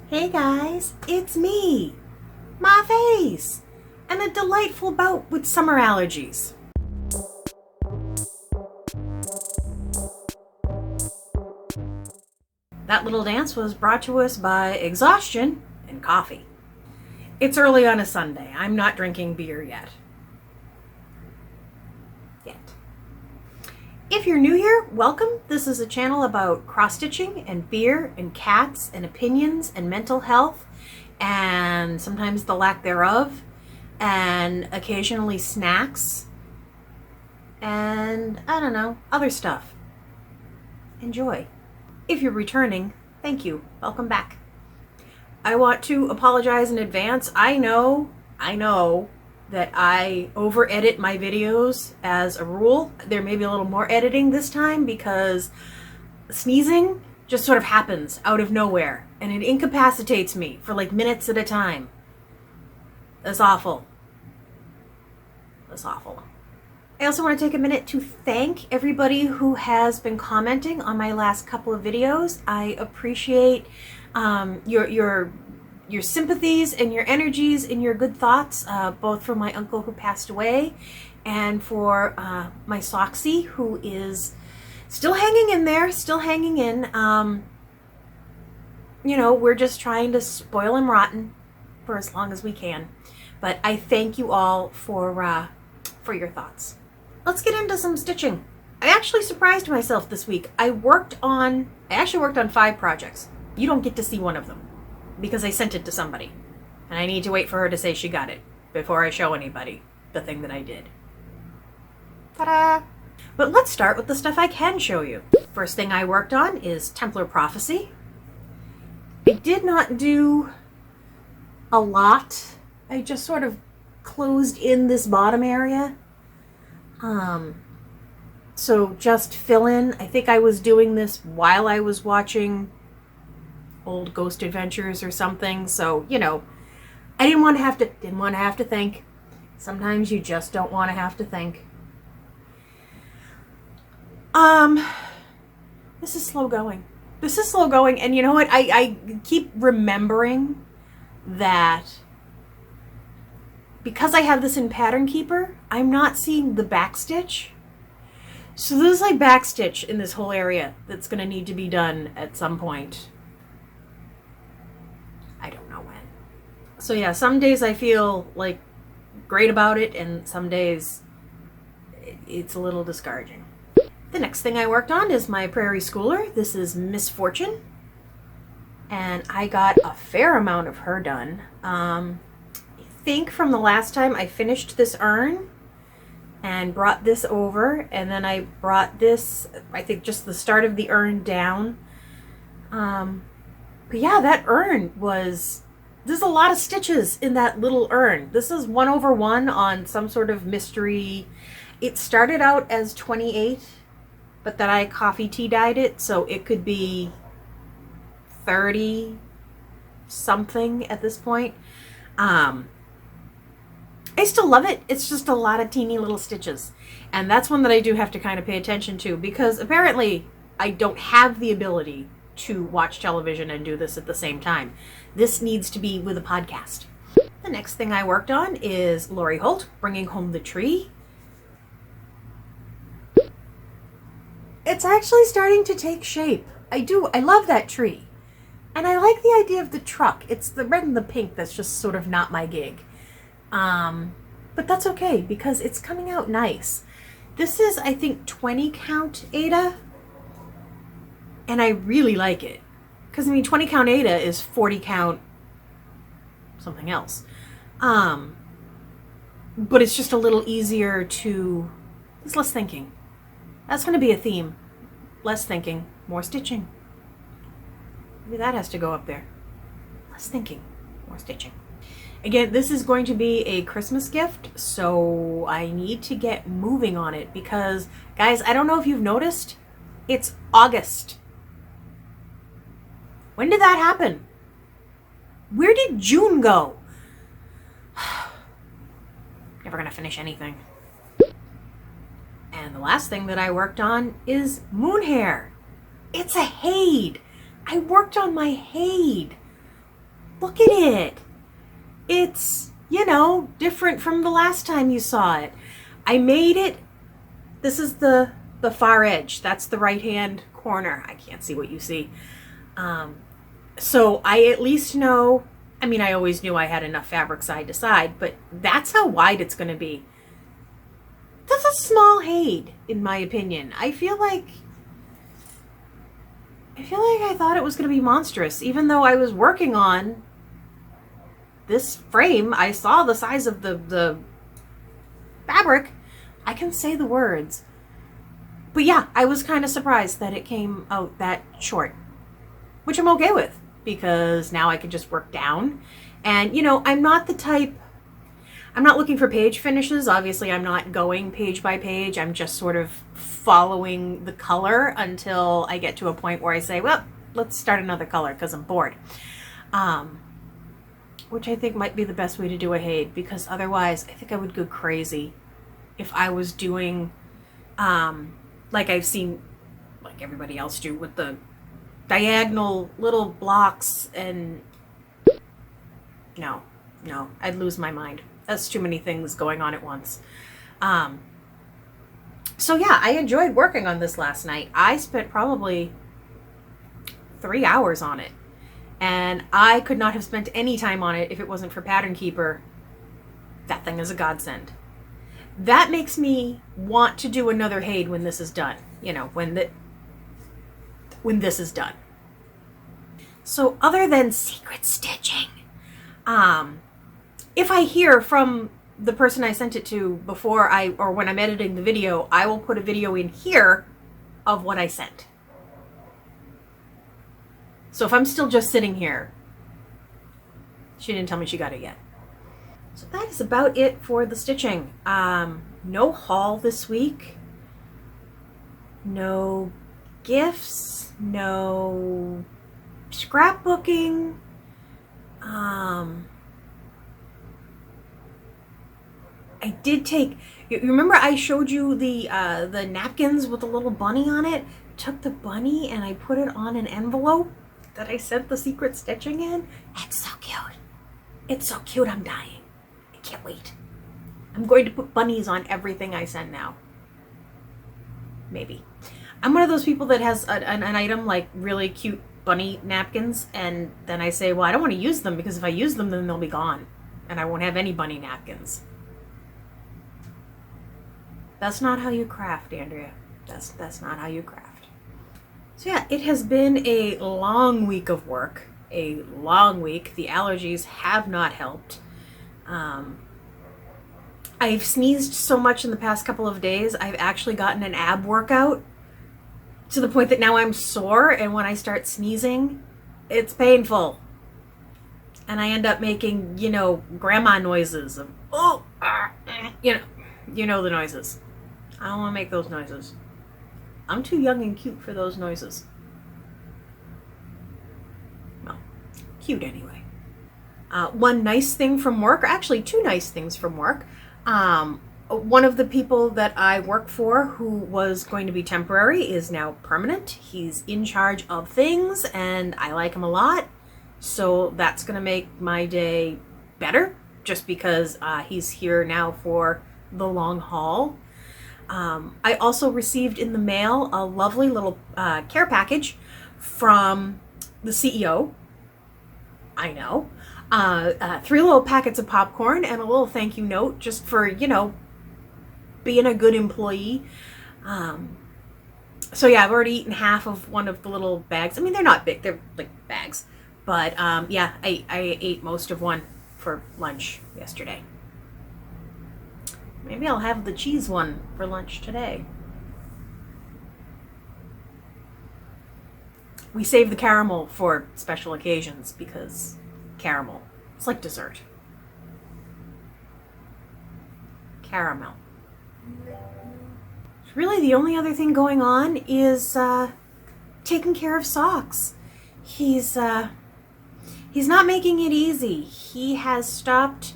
Hey guys, it's me, my face, and a delightful bout with summer allergies. That little dance was brought to us by exhaustion and coffee. It's early on a Sunday. I'm not drinking beer yet. If you're new here, welcome. This is a channel about cross-stitching and beer and cats and opinions and mental health and sometimes the lack thereof and occasionally snacks and, I don't know, other stuff. Enjoy. If you're returning, thank you. Welcome back. I want to apologize in advance. I know that I over-edit my videos as a rule. There may be a little more editing this time because sneezing just sort of happens out of nowhere and it incapacitates me for like minutes at a time. That's awful. That's awful. I also want to take a minute to thank everybody who has been commenting on my last couple of videos. I appreciate your sympathies and your energies and your good thoughts, both for my uncle who passed away and for my Soxy, who is still hanging in there, still hanging in. You know, we're just trying to spoil him rotten for as long as we can. But I thank you all for your thoughts. Let's get into some stitching. I actually surprised myself this week. I actually worked on 5 projects. You don't get to see one of them, because I sent it to somebody, and I need to wait for her to say she got it before I show anybody the thing that I did. Ta-da! But let's start with the stuff I can show you. First thing I worked on is Templar Prophecy. I did not do a lot. I just sort of closed in this bottom area. So just fill in. I think I was doing this while I was watching old Ghost Adventures or something, so you know, I didn't want to have to think. Sometimes you just don't want to have to think. This is slow going. And you know what? I keep remembering that because I have this in Pattern Keeper, I'm not seeing the backstitch. So there's like backstitch in this whole area that's going to need to be done at some point. I don't know when. So yeah, some days I feel like great about it, and some days it's a little discouraging. The next thing I worked on is my Prairie schooler. This is Misfortune, and I got a fair amount of her done. I think from the last time I finished this urn and brought this over, and then I brought this, I think just the start of the urn down. But yeah, that urn there's a lot of stitches in that little urn. This is 1/1 on some sort of mystery. It started out as 28, but then I coffee tea dyed it, so it could be 30 something at this point. I still love it. It's just a lot of teeny little stitches. And that's one that I do have to kind of pay attention to, because apparently I don't have the ability to watch television and do this at the same time. This needs to be with a podcast. The next thing I worked on is Lori Holt, Bringing Home the Tree. It's actually starting to take shape. I love that tree. And I like the idea of the truck. It's the red and the pink that's just sort of not my gig. But that's okay, because it's coming out nice. This is, I think, 20 count Ada. And I really like it. Because, I mean, 20 count Ada is 40 count something else. But it's just a little easier to... It's less thinking. That's going to be a theme. Less thinking, more stitching. Maybe that has to go up there. Less thinking, more stitching. Again, this is going to be a Christmas gift, so I need to get moving on it because, guys, I don't know if you've noticed, it's August. When did that happen? Where did June go? Never gonna finish anything. And the last thing that I worked on is Moon Hare. It's a HAED. I worked on my HAED Look at it. It's, you know, different from the last time you saw it. I made it. This is the far edge. That's the right-hand corner. I can't see what you see. So I at least know, I mean, I always knew I had enough fabric side to side, but that's how wide it's going to be. That's a small HAED, in my opinion. I feel like I thought it was going to be monstrous. Even though I was working on this frame, I saw the size of the fabric. I can say the words. But yeah, I was kind of surprised that it came out that short, which I'm okay with, because now I can just work down. And, you know, I'm not looking for page finishes. Obviously, I'm not going page by page. I'm just sort of following the color until I get to a point where I say, well, let's start another color because I'm bored. Which I think might be the best way to do a HAED, because otherwise I think I would go crazy if I was doing, like I've seen, like everybody else do, with the diagonal little blocks, and no, I'd lose my mind. That's too many things going on at once. So yeah, I enjoyed working on this last night. I spent probably 3 hours on it, and I could not have spent any time on it if it wasn't for Pattern Keeper. That thing is a godsend. That makes me want to do another HAED when this is done. You know, when this is done. So other than secret stitching, if I hear from the person I sent it to before or when I'm editing the video, I will put a video in here of what I sent. So if I'm still just sitting here, she didn't tell me she got it yet. So that is about it for the stitching. No haul this week. No gifts. No scrapbooking. I did take, you remember I showed you the napkins with the little bunny on it? Took the bunny and I put it on an envelope that I sent the secret stitching in. It's so cute. It's so cute, I'm dying. I can't wait. I'm going to put bunnies on everything I send now. Maybe. I'm one of those people that has an item like really cute bunny napkins, and then I say, well, I don't want to use them, because if I use them, then they'll be gone and I won't have any bunny napkins. That's not how you craft, Andrea. That's not how you craft. So yeah, it has been a long week of work. A long week. The allergies have not helped. I've sneezed so much in the past couple of days, I've actually gotten an ab workout to the point that now I'm sore, and when I start sneezing, it's painful. And I end up making, you know, grandma noises of, oh, you know the noises. I don't want to make those noises. I'm too young and cute for those noises. Well, cute anyway. One nice thing from work, or actually two nice things from work. One of the people that I work for who was going to be temporary is now permanent. He's in charge of things and I like him a lot. So that's going to make my day better, just because he's here now for the long haul. I also received in the mail a lovely little care package from the CEO. I know. 3 little packets of popcorn and a little thank you note, just for, you know, being a good employee. So yeah, I've already eaten half of one of the little bags. I mean, they're not big, they're like bags. But yeah, I ate most of one for lunch yesterday. Maybe I'll have the cheese one for lunch today. We save the caramel for special occasions, because caramel, it's like dessert. Caramel. Really, the only other thing going on is taking care of Socks. He's not making it easy. He has stopped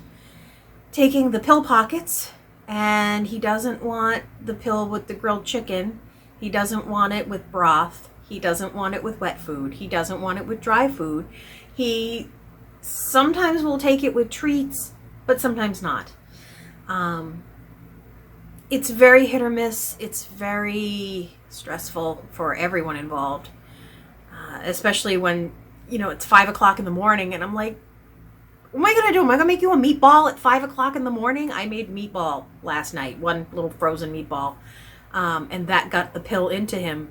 taking the pill pockets, and he doesn't want the pill with the grilled chicken. He doesn't want it with broth. He doesn't want it with wet food. He doesn't want it with dry food. He Sometimes we'll take it with treats, but sometimes not. It's very hit or miss. It's very stressful for everyone involved, especially when, it's 5 o'clock in the morning and I'm like, what am I going to do? Am I going to make you a meatball at 5 o'clock in the morning? I made meatball last night, one little frozen meatball, and that got the pill into him.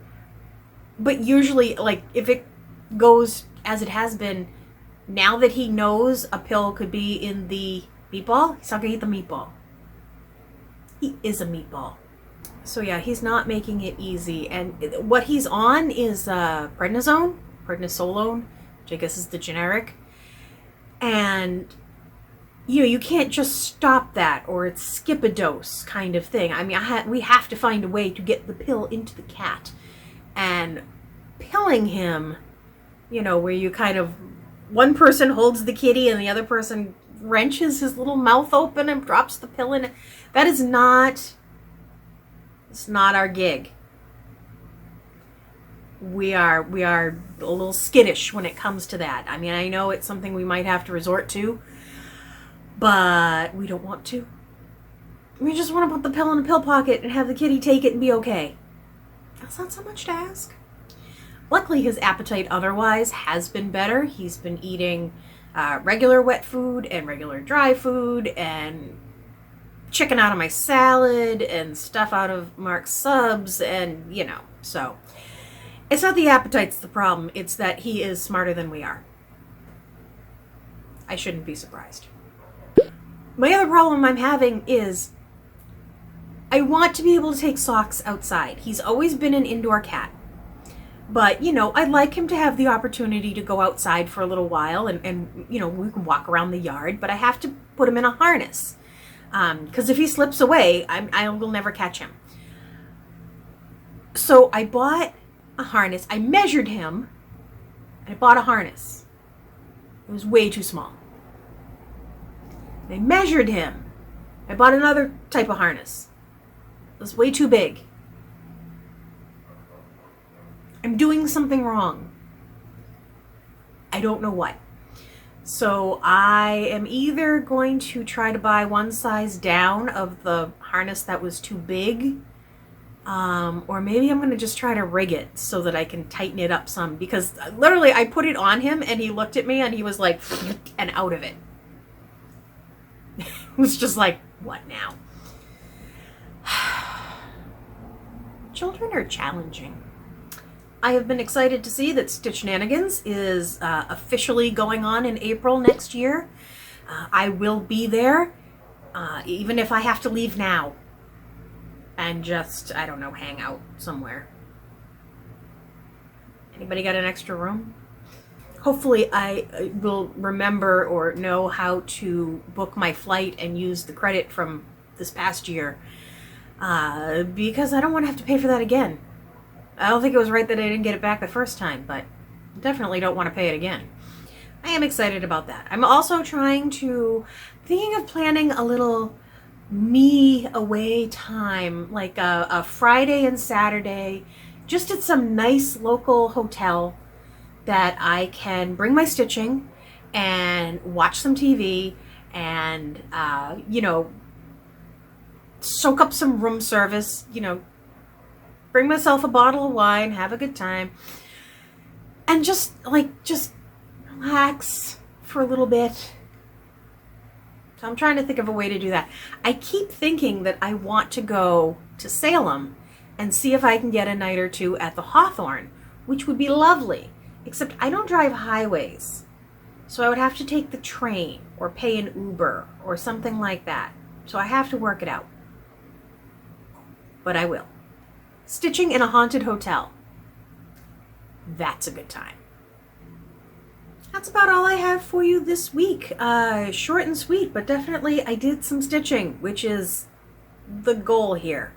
But usually, like, if it goes as it has been, now that he knows a pill could be in the meatball, he's not going to eat the meatball. He is a meatball. So yeah, he's not making it easy. And what he's on is prednisolone, which I guess is the generic. And, you can't just stop that or it's skip a dose kind of thing. I mean, we have to find a way to get the pill into the cat. And pilling him, where you kind of, one person holds the kitty and the other person wrenches his little mouth open and drops the pill in. That is not, it's not our gig. We are a little skittish when it comes to that. I mean, I know it's something we might have to resort to, but we don't want to. We just want to put the pill in a pill pocket and have the kitty take it and be okay. That's not so much to ask. Luckily, his appetite otherwise has been better. He's been eating regular wet food and regular dry food and chicken out of my salad and stuff out of Mark's subs and, so it's not the appetite's the problem. It's that he is smarter than we are. I shouldn't be surprised. My other problem I'm having is I want to be able to take Socks outside. He's always been an indoor cat. But, I'd like him to have the opportunity to go outside for a little while and we can walk around the yard, but I have to put him in a harness. Because if he slips away, I will never catch him. So I bought a harness. I measured him and I bought a harness. It was way too small. I measured him. I bought another type of harness. It was way too big. I'm doing something wrong. I don't know what. So I am either going to try to buy one size down of the harness that was too big, or maybe I'm going to just try to rig it so that I can tighten it up some, because literally I put it on him and he looked at me and he was like, and out of it. It was just like, what now? Children are challenging. I have been excited to see that Stitch Shenanigans is officially going on in April next year. I will be there, even if I have to leave now and just, I don't know, hang out somewhere. Anybody got an extra room? Hopefully I will remember or know how to book my flight and use the credit from this past year, because I don't want to have to pay for that again. I don't think it was right that I didn't get it back the first time, but definitely don't want to pay it again. I am excited about that. I'm also thinking of planning a little me away time, like a Friday and Saturday, just at some nice local hotel that I can bring my stitching and watch some TV and, soak up some room service, bring myself a bottle of wine, have a good time, and just relax for a little bit. So I'm trying to think of a way to do that. I keep thinking that I want to go to Salem and see if I can get a night or two at the Hawthorne, which would be lovely, except I don't drive highways. So I would have to take the train or pay an Uber or something like that. So I have to work it out. But I will. Stitching in a haunted hotel. That's a good time. That's about all I have for you this week. Short and sweet, but definitely I did some stitching, which is the goal here.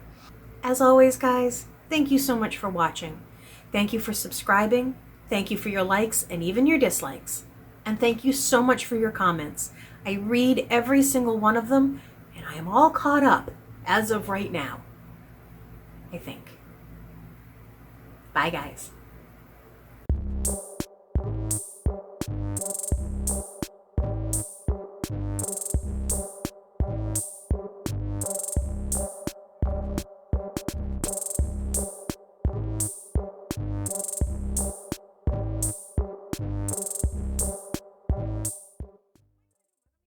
As always, guys, thank you so much for watching. Thank you for subscribing. Thank you for your likes and even your dislikes. And thank you so much for your comments. I read every single one of them, and I am all caught up as of right now, I think. Bye, guys.